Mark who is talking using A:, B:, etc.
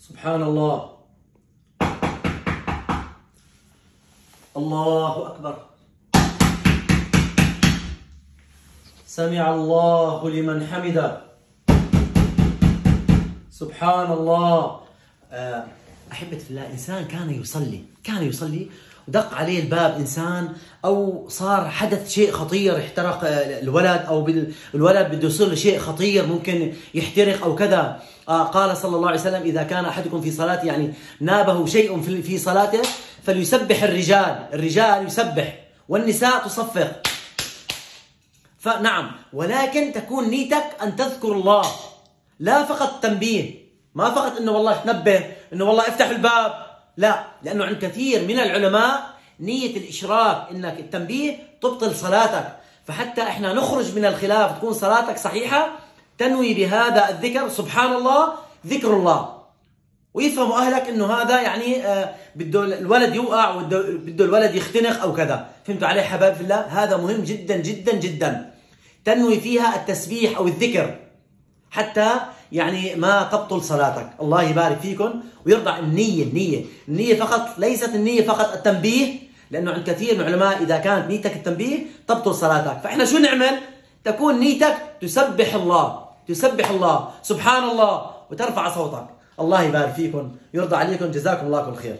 A: سبحان الله. الله أكبر. سمع الله لمن حمده. سبحان الله. أحبة في الله، إنسان كان يصلي ودق عليه الباب إنسان، أو صار حدث شيء خطير، احترق الولد، أو الولد بده يصير له شيء خطير ممكن يحترق أو كذا. قال صلى الله عليه وسلم: إذا كان أحدكم في صلاته، يعني نابه شيء في صلاته، فليسبح الرجال يسبح والنساء تصفق. فنعم، ولكن تكون نيتك أن تذكر الله، لا فقط تنبيه، ما فقط إنه والله تنبه إنه والله افتح الباب، لا، لأنه عند كثير من العلماء نية الإشراك إنك التنبيه تبطل صلاتك، فحتى إحنا نخرج من الخلاف تكون صلاتك صحيحة تنوي بهذا الذكر سبحان الله ذكر الله، ويفهموا أهلك إنه هذا يعني بده الولد يوقع وبده الولد يختنق أو كذا. فهمتوا علي حبايب في الله؟ هذا مهم جدا جدا جدا، تنوي فيها التسبيح أو الذكر حتى يعني ما تبطل صلاتك. الله يبارك فيكم ويرضى. النية فقط، ليست النية فقط التنبيه، لأنه عند كثير من العلماء إذا كانت نيتك التنبيه تبطل صلاتك. فإحنا شو نعمل؟ تكون نيتك تسبح الله سبحان الله، وترفع صوتك. الله يبارك فيكم، يرضى عليكم، جزاكم الله كل خير.